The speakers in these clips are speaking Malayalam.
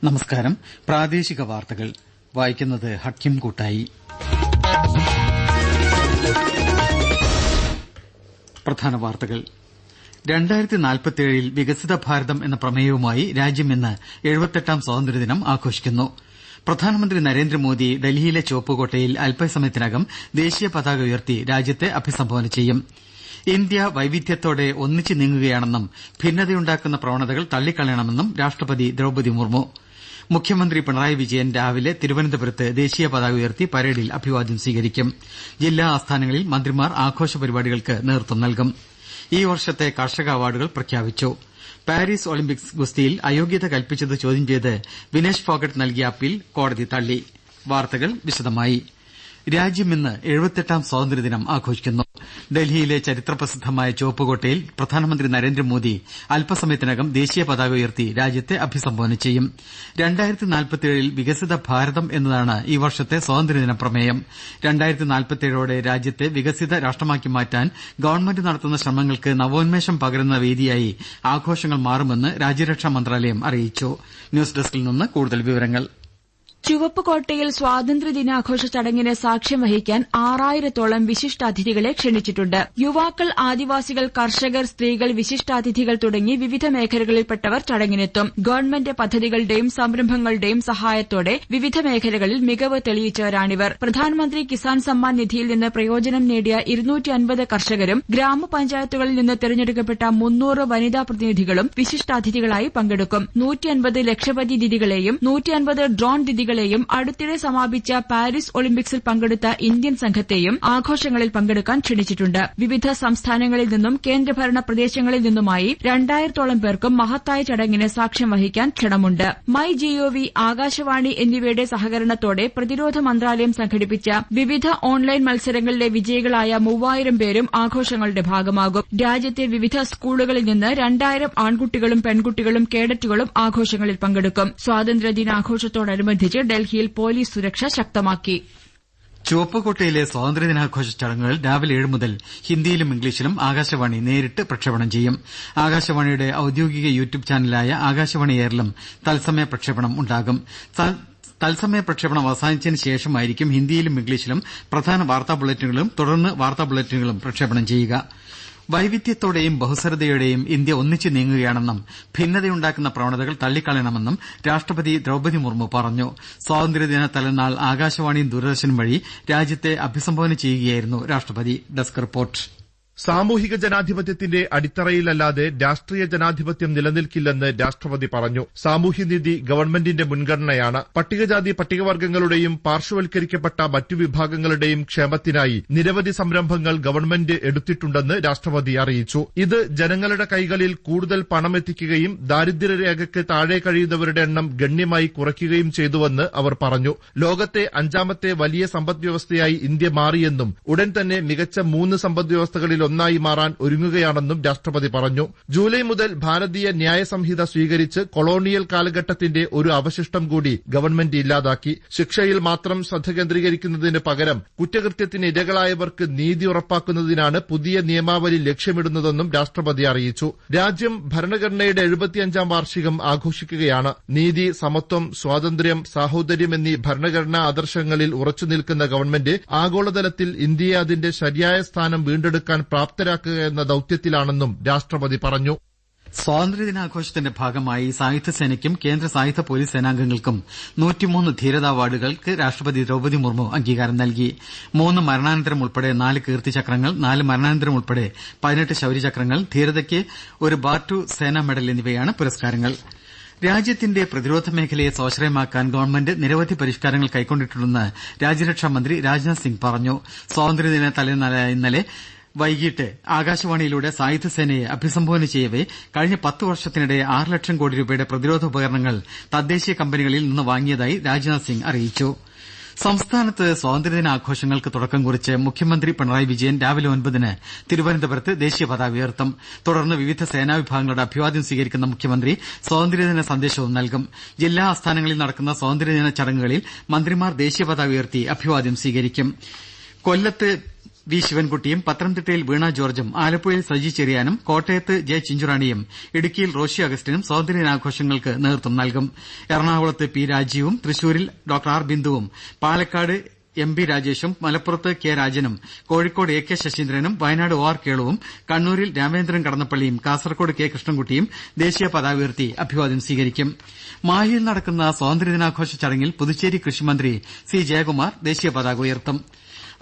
നമസ്കാരം. പ്രാദേശിക വാർത്തകൾ വായിക്കുന്നത് ഹക്കിം കൂട്ടായി. പ്രധാന വാർത്തകൾ. 2047 വികസിത ഭാരതം എന്ന പ്രമേയവുമായി രാജ്യം ഇന്ന് 78ാം സ്വാതന്ത്ര്യദിനം ആഘോഷിക്കുന്നു. പ്രധാനമന്ത്രി നരേന്ദ്രമോദി ഡൽഹിയിലെ ചുവപ്പുകോട്ടയിൽ അല്പസമയത്തിനകം ദേശീയ പതാക ഉയർത്തി രാജ്യത്തെ അഭിസംബോധന ചെയ്യും. ഇന്ത്യ വൈവിധ്യത്തോടെ ഒന്നിച്ചു നീങ്ങുകയാണെന്നും ഭിന്നതയുണ്ടാക്കുന്ന പ്രവണതകൾ തള്ളിക്കളയണമെന്നും രാഷ്ട്രപതി ദ്രൌപദി മുർമു. മുഖ്യമന്ത്രി പിണറായി വിജയൻ രാവിലെ തിരുവനന്തപുരത്ത് ദേശീയ പതാക ഉയർത്തി പരേഡിൽ അഭിവാദ്യം സ്വീകരിക്കും. ജില്ലാ ആസ്ഥാനങ്ങളിൽ മന്ത്രിമാർ ആഘോഷ പരിപാടികൾക്ക് നേതൃത്വം നൽകും. ഈ വർഷത്തെ കർഷക അവാർഡുകൾ പ്രഖ്യാപിച്ചു. പാരീസ് ഒളിമ്പിക്സ് ഗുസ്തിയിൽ അയോഗ്യത കൽപ്പിച്ചത് ചോദ്യം ചെയ്ത് വിനേഷ് ഫോഗട്ട് നൽകിയ അപ്പീൽ കോടതി തള്ളി. വാർത്തകൾ വിശദമായി. രാജ്യം ഇന്ന് 78ാം സ്വാതന്ത്ര്യദിനം ആഘോഷിക്കുന്നു. ഡൽഹിയിലെ ചരിത്രപ്രസിദ്ധമായ ചുവപ്പുകോട്ടയിൽ പ്രധാനമന്ത്രി നരേന്ദ്രമോദി അല്പസമയത്തിനകം ദേശീയ പതാക ഉയർത്തി രാജ്യത്തെ അഭിസംബോധന ചെയ്യും. 2047 വികസിത ഭാരതം എന്നതാണ് ഈ വർഷത്തെ സ്വാതന്ത്ര്യദിന പ്രമേയം. 2047ഓടെ രാജ്യത്തെ വികസിത രാഷ്ട്രമാക്കി മാറ്റാൻ ഗവൺമെന്റ് നടത്തുന്ന ശ്രമങ്ങൾക്ക് നവോന്മേഷം പകരുന്ന വേദിയായി ആഘോഷങ്ങൾ മാറുമെന്ന് രാജ്യരക്ഷാ മന്ത്രാലയം അറിയിച്ചു. ന്യൂസ് ഡെസ്കിൽ നിന്ന് കൂടുതൽ വിവരങ്ങൾ. ചുവപ്പുകോട്ടയിൽ സ്വാതന്ത്ര്യദിനാഘോഷ ചടങ്ങിന് സാക്ഷ്യം വഹിക്കാൻ 6000ഓളം വിശിഷ്ടാതിഥികളെ ക്ഷണിച്ചിട്ടുണ്ട്. യുവാക്കൾ, ആദിവാസികൾ, കർഷകർ, സ്ത്രീകൾ, വിശിഷ്ടാതിഥികൾ തുടങ്ങി വിവിധ മേഖലകളിൽപ്പെട്ടവർ ചടങ്ങിനെത്തും. ഗവൺമെന്റ് പദ്ധതികളുടെയും സംരംഭങ്ങളുടെയും സഹായത്തോടെ വിവിധ മേഖലകളിൽ മികവ് തെളിയിച്ചവരാണിവർ. പ്രധാനമന്ത്രി കിസാൻ സമ്മാൻ നിധിയിൽ നിന്ന് പ്രയോജനം നേടിയ 250 കർഷകരും ഗ്രാമപഞ്ചായത്തുകളിൽ നിന്ന് തെരഞ്ഞെടുക്കപ്പെട്ട 300 വനിതാ പ്രതിനിധികളും വിശിഷ്ടാതിഥികളായി പങ്കെടുക്കും. 150 ലക്ഷപതി ദിദികളെയും 150 ഡ്രോൺ ദിദികളെയും അടുത്തിടെ സമാപിച്ച പാരീസ് ഒളിമ്പിക്സിൽ പങ്കെടുത്ത ഇന്ത്യൻ സംഘത്തെയും ആഘോഷങ്ങളിൽ പങ്കെടുക്കാൻ ക്ഷണിച്ചിട്ടുണ്ട്. വിവിധ സംസ്ഥാനങ്ങളിൽ നിന്നും കേന്ദ്രഭരണ പ്രദേശങ്ങളിൽ നിന്നുമായി 2000ഓളം പേർക്കും മഹത്തായ ചടങ്ങിന് സാക്ഷ്യം വഹിക്കാൻ ക്ഷണമുണ്ട്. മൈ ജിഒവി, ആകാശവാണി എന്നിവയുടെ സഹകരണത്തോടെ പ്രതിരോധ മന്ത്രാലയം സംഘടിപ്പിച്ച വിവിധ ഓൺലൈൻ മത്സരങ്ങളിലെ വിജയികളായ 3000 പേരും ആഘോഷങ്ങളുടെ ഭാഗമാകും. രാജ്യത്തെ വിവിധ സ്കൂളുകളിൽ നിന്ന് 2000 ആൺകുട്ടികളും പെൺകുട്ടികളും കേഡറ്റുകളും ആഘോഷങ്ങളിൽ പങ്കെടുക്കും. സ്വാതന്ത്ര്യദിനാഘോഷത്തോടനുബന്ധിച്ച് ഡൽഹിയിൽ പോലീസ് സുരക്ഷ ശക്തമാക്കി. ചുവപ്പുകോട്ടയിലെ സ്വാതന്ത്ര്യദിനാഘോഷ ചടങ്ങുകൾ രാവിലെ 7 മുതൽ ഹിന്ദിയിലും ഇംഗ്ലീഷിലും ആകാശവാണി നേരിട്ട് പ്രക്ഷേപണം ചെയ്യും. ആകാശവാണിയുടെ ഔദ്യോഗിക യൂട്യൂബ് ചാനലായ ആകാശവാണി എയറിലും തത്സമയ പ്രക്ഷേപണം ഉണ്ടാകും. തത്സമയ പ്രക്ഷേപണം അവസാനിച്ചതിന് ശേഷമായിരിക്കും ഹിന്ദിയിലും ഇംഗ്ലീഷിലും പ്രധാന വാർത്താ ബുള്ളറ്റിനുകളും തുടർന്ന് വാർത്താ ബുള്ളറ്റിനുകളും പ്രക്ഷേപണം ചെയ്യുക. വൈവിധ്യത്തോടെയും ബഹുസ്വരതയോടെയും ഇന്ത്യ ഒന്നിച്ചു നീങ്ങുകയാണെന്നും ഭിന്നതയുണ്ടാക്കുന്ന പ്രവണതകൾ തള്ളിക്കളയണമെന്നും രാഷ്ട്രപതി ദ്രൌപദി മുർമു പറഞ്ഞു. സ്വാതന്ത്ര്യദിന തലേന്നാൾ ആകാശവാണിയും ദൂരദർശനും വഴി രാജ്യത്തെ അഭിസംബോധന ചെയ്യുകയായിരുന്നു രാഷ്ട്രപതി. Desk report. സാമൂഹിക ജനാധിപത്യത്തിന്റെ അടിത്തറയിലല്ലാതെ രാഷ്ട്രീയ ജനാധിപത്യം നിലനിൽക്കില്ലെന്ന് രാഷ്ട്രപതി പറഞ്ഞു. സാമൂഹ്യനീതി ഗവൺമെന്റിന്റെ മുൻഗണനയാണ്. പട്ടികജാതി പട്ടികവർഗ്ഗങ്ങളുടെയും പാർശ്വവൽക്കരിക്കപ്പെട്ട മറ്റു വിഭാഗങ്ങളുടെയും ക്ഷേമത്തിനായി നിരവധി സംരംഭങ്ങൾ ഗവൺമെന്റ് എടുത്തിട്ടുണ്ടെന്ന് രാഷ്ട്രപതി അറിയിച്ചു. ഇത് ജനങ്ങളുടെ കൈകളിൽ കൂടുതൽ പണം എത്തിക്കുകയും ദാരിദ്ര്യരേഖയ്ക്ക് താഴെ കഴിയുന്നവരുടെ എണ്ണം ഗണ്യമായി കുറയ്ക്കുകയും ചെയ്തുവെന്ന് അവർ പറഞ്ഞു. ലോകത്തെ 5ാമത്തെ വലിയ സമ്പദ്വ്യവസ്ഥയായി ഇന്ത്യ മാറിയെന്നും ഉടൻ തന്നെ മികച്ച 3 സമ്പദ്വ്യവസ്ഥകളിൽ ഒന്നായി മാറാൻ ഒരുങ്ങുകയാണെന്നും രാഷ്ട്രപതി പറഞ്ഞു. ജൂലൈ മുതൽ ഭാരതീയ ന്യായ സംഹിത സ്വീകരിച്ച് കൊളോണിയൽ കാലഘട്ടത്തിന്റെ ഒരു അവശിഷ്ടം കൂടി ഗവൺമെന്റ് ഇല്ലാതാക്കി. ശിക്ഷയിൽ മാത്രം ശ്രദ്ധ കേന്ദ്രീകരിക്കുന്നതിന് പകരം കുറ്റകൃത്യത്തിന് ഇരകളായവർക്ക് നീതി ഉറപ്പാക്കുന്നതിനാണ് പുതിയ നിയമാവലി ലക്ഷ്യമിടുന്നതെന്നും രാഷ്ട്രപതി അറിയിച്ചു. രാജ്യം ഭരണഘടനയുടെ 75ാം വാർഷികം ആഘോഷിക്കുകയാണ്. നീതി, സമത്വം, സ്വാതന്ത്ര്യം, സാഹോദര്യം എന്നീ ഭരണഘടനാ ആദർശങ്ങളിൽ ഉറച്ചുനിൽക്കുന്ന ഗവൺമെന്റ് ആഗോളതലത്തിൽ ഇന്ത്യയെ അതിന്റെ ശരിയായ സ്ഥാനം വീണ്ടെടുക്കാൻ പ്രാപ്തരാക്കുക എന്ന ദൌത്യത്തിലാണെന്നും രാഷ്ട്രപതി പറഞ്ഞു. സ്വാതന്ത്ര്യദിനാഘോഷത്തിന്റെ ഭാഗമായി സായുധസേനയ്ക്കും കേന്ദ്ര സായുധ പോലീസ് സേനാംഗങ്ങൾക്കും 103 ധീരതാ അവാർഡുകൾക്ക് രാഷ്ട്രപതി ദ്രൌപദി മുർമു അംഗീകാരം നൽകി. 3 മരണാനന്തരം ഉൾപ്പെടെ 4 കീർത്തിചക്രങ്ങൾ, 4 മരണാനന്തരം ഉൾപ്പെടെ 18 ശൌര്യചക്രങ്ങൾ, ധീരതയ്ക്ക് 1 ബാർ-2 സേനാ മെഡൽ എന്നിവയാണ് പുരസ്കാരങ്ങൾ. രാജ്യത്തിന്റെ പ്രതിരോധ മേഖലയെ സ്വാശ്രയമാക്കാൻ ഗവൺമെന്റ് നിരവധി പരിഷ്കാരങ്ങൾ കൈക്കൊണ്ടിട്ടുണ്ടെന്ന് രാജ്യരക്ഷാ മന്ത്രി രാജ്നാഥ് സിംഗ് പറഞ്ഞു. സ്വാതന്ത്ര്യദിന തലേന്നാളായ ഇന്നലെ വൈകിട്ട് ആകാശവാണിയിലൂടെ സായുധസേനയെ അഭിസംബോധന ചെയ്യവെ കഴിഞ്ഞ 10 വർഷത്തിനിടെ 6 ലക്ഷം കോടി രൂപയുടെ പ്രതിരോധ ഉപകരണങ്ങൾ തദ്ദേശീയ കമ്പനികളിൽ നിന്ന് വാങ്ങിയതായി രാജ്നാഥ് സിംഗ് അറിയിച്ചു. സംസ്ഥാനത്ത് സ്വാതന്ത്ര്യദിനാഘോഷങ്ങൾക്ക് തുടക്കം കുറിച്ച് മുഖ്യമന്ത്രി പിണറായി വിജയൻ രാവിലെ 9-ന് തിരുവനന്തപുരത്ത് ദേശീയ പതാക ഉയർത്തും. തുടർന്ന് വിവിധ സേനാവിഭാഗങ്ങളുടെ അഭിവാദ്യം സ്വീകരിക്കുന്ന മുഖ്യമന്ത്രി സ്വാതന്ത്ര്യദിന സന്ദേശവും നൽകും. ജില്ലാ ആസ്ഥാനങ്ങളിൽ നടക്കുന്ന സ്വാതന്ത്ര്യദിന ചടങ്ങുകളിൽ മന്ത്രിമാർ ദേശീയ പതാക ഉയർത്തി അഭിവാദ്യം സ്വീകരിക്കും. കൊല്ലത്ത് വി ശിവൻകുട്ടിയും പത്തനംതിട്ടയിൽ വീണ ജോർജും ആലപ്പുഴയിൽ സജി ചെറിയാനും കോട്ടയത്ത് ജെ ചിഞ്ചുറാണിയും ഇടുക്കിയിൽ റോഷി അഗസ്റ്റിനും സ്വാതന്ത്ര്യദിനാഘോഷങ്ങൾക്ക് നേതൃത്വം നൽകും. എറണാകുളത്ത് പി രാജീവും തൃശൂരിൽ ഡോക്ടർ ആർ ബിന്ദുവും പാലക്കാട് എം പി രാജേഷും മലപ്പുറത്ത് കെ രാജനും കോഴിക്കോട് എ കെ ശശീന്ദ്രനും വയനാട് ഒ ആർ കേളുവും കണ്ണൂരിൽ രാമേന്ദ്രൻ കടന്നപ്പള്ളിയും കാസർകോട് കെ കൃഷ്ണൻകുട്ടിയും ദേശീയ പതാക ഉയർത്തി അഭിവാദ്യം സ്വീകരിക്കും. മാഹിയിൽ നടക്കുന്ന സ്വാതന്ത്ര്യദിനാഘോഷ ചടങ്ങിൽ പുതുച്ചേരി കൃഷിമന്ത്രി സി ജയകുമാർ ദേശീയ പതാക ഉയർത്തും.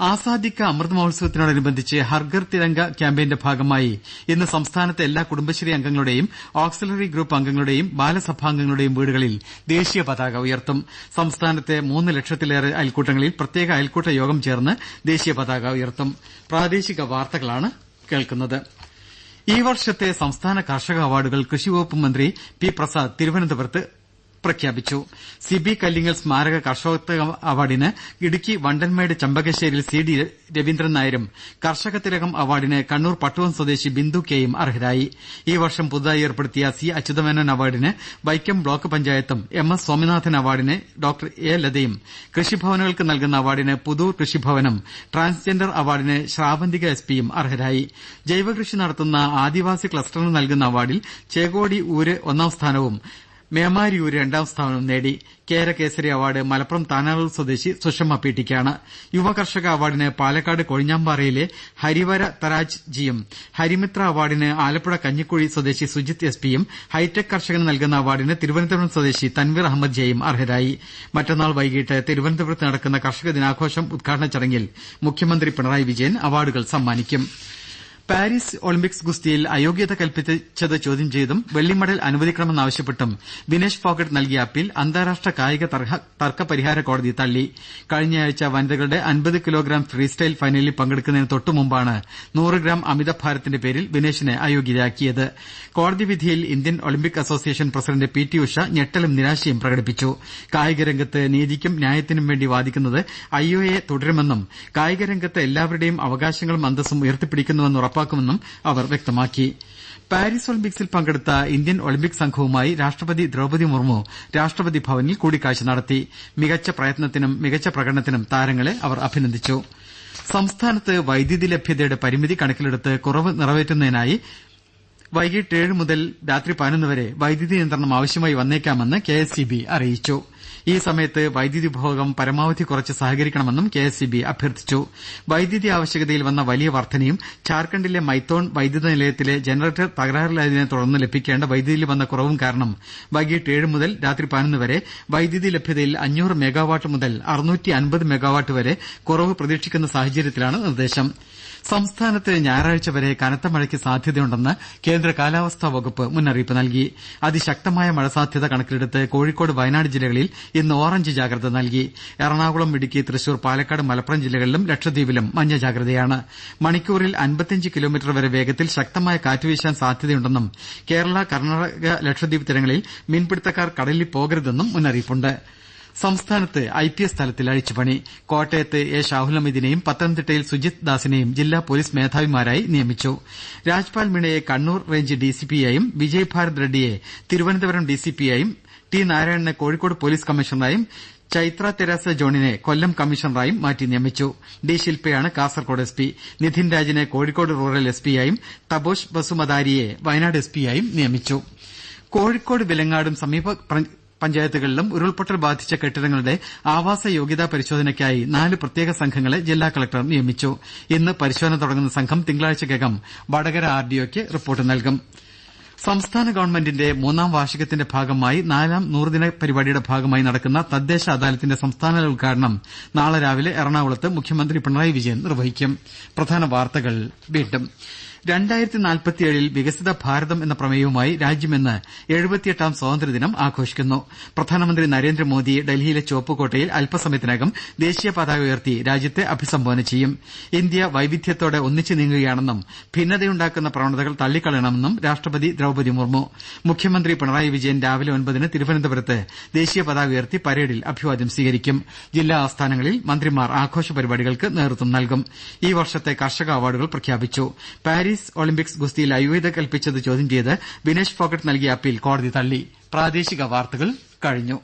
ആസാദി കാ അമൃത് മഹോത്സവത്തിനോടനുബന്ധിച്ച് ഹർഘർ തിരംഗ ക്യാമ്പയിന്റെ ഭാഗമായി ഇന്ന് സംസ്ഥാനത്തെ എല്ലാ കുടുംബശ്രീ അംഗങ്ങളുടെയും ഓക്സിലറി ഗ്രൂപ്പ് അംഗങ്ങളുടെയും ബാലസഭാംഗങ്ങളുടെയും വീടുകളിൽ ദേശീയ പതാക ഉയർത്തും. സംസ്ഥാനത്തെ 3 ലക്ഷത്തിലേറെ അയൽക്കൂട്ടങ്ങളിൽ പ്രത്യേക അയൽക്കൂട്ട യോഗം ചേർന്ന് ദേശീയ പതാക ഉയർത്തും. പ്രാദേശിക വാർത്തകളാണ് കേൾക്കുന്നത്. ഈ വർഷത്തെ സംസ്ഥാന കർഷക അവാർഡുകൾ കൃഷിവകുപ്പ് മന്ത്രി പി പ്രസാദ് തിരുവനന്തപുരത്ത് പ്രഖ്യാപിച്ചു. സിബി കല്ലിങ്ങൽ സ്മാരക കർഷകോത്തമ അവാർഡിന് ഇടുക്കി വണ്ടൻമേട് ചമ്പകശ്ശേരിയിൽ സി ഡി രവീന്ദ്രൻ നായരും കർഷക തിലകം അവാർഡിന് കണ്ണൂർ പട്ടുവം സ്വദേശി ബിന്ദു കെയും അർഹരായി. ഈ വർഷം പുതുതായി ഏർപ്പെടുത്തിയ സി അച്യുതമേനോൻ അവാർഡിന് വൈക്കം ബ്ലോക്ക് പഞ്ചായത്തും എം എസ് സ്വാമിനാഥൻ അവാർഡിന് ഡോക്ടർ എ ലതയും, കൃഷിഭവനുകൾക്ക് നൽകുന്ന അവാർഡിന് പുതൂർ കൃഷിഭവനും ട്രാൻസ്ജെൻഡർ അവാർഡിന് ശ്രാവന്തിക എസ് പിയും അർഹരായി. ജൈവകൃഷി നടത്തുന്ന ആദിവാസി ക്ലസ്റ്ററിന് നൽകുന്ന അവാർഡിൽ ചേകോടി ഊര് 1ാം സ്ഥാനവും മേമാരിയൂര് 2ാം സ്ഥാനവും നേടി. കേരകേസരി അവാർഡ് മലപ്പുറം താനാളൂർ സ്വദേശി സുഷമ്മ പി ടിക്കാണ്. യുവ കർഷക അവാർഡിന് പാലക്കാട് കൊഴിഞ്ഞാമ്പാറയിലെ ഹരിവര തരാജ് ജിയും, ഹരിമിത്ര അവാർഡിന് ആലപ്പുഴ കഞ്ഞിക്കുഴി സ്വദേശി സുജിത് എസ് പിയും, ഹൈടെക് കർഷകന് നൽകുന്ന അവാർഡിന് തിരുവനന്തപുരം സ്വദേശി തൻവീർ അഹമ്മദ് ജയും അർഹരായി. മറ്റന്നാൾ വൈകിട്ട് തിരുവനന്തപുരത്ത് നടക്കുന്ന കർഷക ദിനാഘോഷം ഉദ്ഘാടന ചടങ്ങിൽ മുഖ്യമന്ത്രി പിണറായി വിജയൻ അവാർഡുകൾ സമ്മാനിക്കും. പാരീസ് ഒളിമ്പിക്സ് ഗുസ്തിയിൽ അയോഗ്യത കൽപ്പിച്ചത് ചോദ്യം ചെയ്തും വെള്ളി മെഡൽ അനുവദിക്കണമെന്നാവശ്യപ്പെട്ടും വിനേഷ് ഫോഗട്ട് നൽകിയ അപ്പീൽ അന്താരാഷ്ട്ര കായിക തർക്ക പരിഹാര കോടതി തള്ളി. കഴിഞ്ഞയാഴ്ച വനിതകളുടെ 50 കിലോഗ്രാം ഫ്രീസ്റ്റൈൽ ഫൈനലിൽ പങ്കെടുക്കുന്നതിന് തൊട്ടുമുമ്പാണ് 100 ഗ്രാം അമിതഭാരത്തിന്റെ പേരിൽ വിനേഷിനെ അയോഗ്യയാക്കിയത്. കോടതി വിധിയിൽ Indian Olympic association president P T Usha ഞെട്ടലും നിരാശയും പ്രകടിപ്പിച്ചു. കായികരംഗത്ത് നീതിക്കും ന്യായത്തിനും വേണ്ടി വാദിക്കുന്നത് IOA തുടരുമെന്നും കായികരംഗത്ത് എല്ലാവരുടെയും അവകാശങ്ങളും അന്തസ്സും ഉയർത്തിപ്പിടിക്കുന്നുവെന്ന് ഉറപ്പാക്കുമെന്നും അവർ വ്യക്തമാക്കി. പാരീസ് ഒളിമ്പിക്സിൽ പങ്കെടുത്ത ഇന്ത്യൻ ഒളിമ്പിക് സംഘവുമായി രാഷ്ട്രപതി ദ്രൌപദി മുർമു രാഷ്ട്രപതി ഭവനിൽ കൂടിക്കാഴ്ച നടത്തി. മികച്ച പ്രയത്നത്തിനും മികച്ച പ്രകടനത്തിനും താരങ്ങളെ അവർ അഭിനന്ദിച്ചു. സംസ്ഥാനത്ത് വൈദ്യുതി ലഭ്യതയുടെ പരിമിതി കണക്കിലെടുത്ത് കുറവ് നിറവേറ്റുന്നതിനായി വൈകിട്ട് 7 മുതൽ രാത്രി 11 വരെ വൈദ്യുതി നിയന്ത്രണം ആവശ്യമായി വന്നേക്കാമെന്ന് KSEB അറിയിച്ചു. ഈ സമയത്ത് വൈദ്യുതി ഉപഭോഗം പരമാവധി കുറച്ച് സഹകരിക്കണമെന്നും KSEB അഭ്യർത്ഥിച്ചു. വൈദ്യുതി ആവശ്യകതയിൽ വന്ന വലിയ വർധനയും ഝാർഖണ്ഡിലെ മൈത്തോൺ വൈദ്യുത നിലയത്തിലെ ജനറേറ്റർ തകരാറിലായതിനെ തുടർന്ന് ലഭിക്കേണ്ട വൈദ്യുതിയിൽ വന്ന കുറവും കാരണം വൈകിട്ട് 7 മുതൽ രാത്രി 11 വരെ വൈദ്യുതി ലഭ്യതയിൽ 500 മെഗാവാട്ട് മുതൽ 650 മെഗാവാട്ട് വരെ കുറവ് പ്രതീക്ഷിക്കുന്ന സാഹചര്യത്തിലാണ് നിർദ്ദേശം. സംസ്ഥാനത്ത് ഞായറാഴ്ച വരെ കനത്ത മഴയ്ക്ക് സാധ്യതയുണ്ടെന്ന് കേന്ദ്ര കാലാവസ്ഥാ വകുപ്പ് മുന്നറിയിപ്പ് നൽകി. അതിശക്തമായ മഴ സാധ്യത കണക്കിലെടുത്ത് കോഴിക്കോട് വയനാട് ജില്ലകളിൽ ഇന്ന് ഓറഞ്ച് ജാഗ്രത നൽകി. എറണാകുളം, ഇടുക്കി, തൃശൂർ, പാലക്കാട്, മലപ്പുറം ജില്ലകളിലും ലക്ഷദ്വീപിലും മഞ്ഞ ജാഗ്രതയാണ്. മണിക്കൂറിൽ 55 കിലോമീറ്റർ വരെ വേഗത്തിൽ ശക്തമായ കാറ്റ് വീശാൻ സാധ്യതയുണ്ടെന്നും കേരള, കർണാടക, ലക്ഷദ്വീപ് തീരങ്ങളിൽ മീൻപിടുത്തക്കാർ കടലിൽ പോകരുതെന്നും മുന്നറിയിപ്പുണ്ട്. സംസ്ഥാനത്ത് IPS തലത്തിൽ അഴിച്ചുപണി. കോട്ടയത്ത് എ ഷാഹുൽ ഹമീദിനെയും പത്തനംതിട്ടയിൽ സുജിത് ദാസിനെയും ജില്ലാ പോലീസ് മേധാവിമാരായി നിയമിച്ചു. രാജ്പാൽ മീണയെ കണ്ണൂർ റേഞ്ച് DCPയായും വിജയ് ഭാരത് റെഡ്ഡിയെ തിരുവനന്തപുരം DCPയായും T നാരായണനെ കോഴിക്കോട് പോലീസ് കമ്മീഷണറായും ചൈത്ര തെരേസ ജോണിനെ കൊല്ലം കമ്മീഷണറായും മാറ്റി നിയമിച്ചു. D ശിൽപയാണ് കാസർകോട് SP. നിധിൻ രാജിനെ കോഴിക്കോട് റൂറൽ SPയായും തബോഷ് ബസുമതാരിയെ വയനാട് SPയായും നിയമിച്ചു. കോഴിക്കോട് വിലങ്ങാടും സമീപ പഞ്ചായത്തുകളിലും ഉരുൾപൊട്ടൽ ബാധിച്ച കെട്ടിടങ്ങളുടെ ആവാസ യോഗ്യതാ പരിശോധനയ്ക്കായി 4 പ്രത്യേക സംഘങ്ങളെ ജില്ലാ കളക്ടർ നിയമിച്ചു. ഇന്ന് പരിശോധന തുടങ്ങുന്ന സംഘം തിങ്കളാഴ്ചക്കകം വടകര RDOയ്ക്ക് റിപ്പോർട്ട് നൽകും. സംസ്ഥാന ഗവൺമെന്റിന്റെ 3ാം വാർഷികത്തിന്റെ ഭാഗമായി 4ാം 100 ദിന പരിപാടിയുടെ ഭാഗമായി നടക്കുന്ന തദ്ദേശ അദാലത്തിന്റെ സംസ്ഥാനതല ഉദ്ഘാടനം നാളെ രാവിലെ എറണാകുളത്ത് മുഖ്യമന്ത്രി പിണറായി വിജയൻ നിർവഹിക്കും. പ്രധാന വാർത്തകൾ വീണ്ടും. 2047 വികസിത ഭാരതം എന്ന പ്രമേയവുമായി രാജ്യം ഇന്ന് 78ാം സ്വാതന്ത്ര്യദിനം ആഘോഷിക്കുന്നു. പ്രധാനമന്ത്രി നരേന്ദ്രമോദി ഡൽഹിയിലെ ചുവപ്പുകോട്ടയിൽ അല്പസമയത്തിനകം ദേശീയ പതാക ഉയർത്തി രാജ്യത്തെ അഭിസംബോധന ചെയ്യും. ഇന്ത്യ വൈവിധ്യത്തോടെ ഒന്നിച്ചു നീങ്ങുകയാണെന്നും ഭിന്നതയുണ്ടാക്കുന്ന പ്രവണതകൾ തള്ളിക്കളയണമെന്നും രാഷ്ട്രപതി ദ്രൌപദി മുർമു. മുഖ്യമന്ത്രി പിണറായി വിജയൻ രാവിലെ 9-ന് തിരുവനന്തപുരത്ത് ദേശീയ പതാക ഉയർത്തി പരേഡിൽ അഭിവാദ്യം സ്വീകരിക്കും. ജില്ലാ ആസ്ഥാനങ്ങളിൽ മന്ത്രിമാർ ആഘോഷ പരിപാടികൾക്ക് നേതൃത്വം നൽകും. ഈ വർഷത്തെ കർഷക അവാർഡുകൾ പ്രഖ്യാപിച്ചു. പാരീസ് ഒളിമ്പിക്സ് ഗുസ്തിയിൽ അയോഗ്യത കൽപ്പിച്ചത് ചോദ്യം ചെയ്ത് വിനേഷ് ഫോഗട്ട് നൽകിയ അപ്പീൽ കോടതി തള്ളി. പ്രാദേശിക വാർത്തകൾ കഴിഞ്ഞു.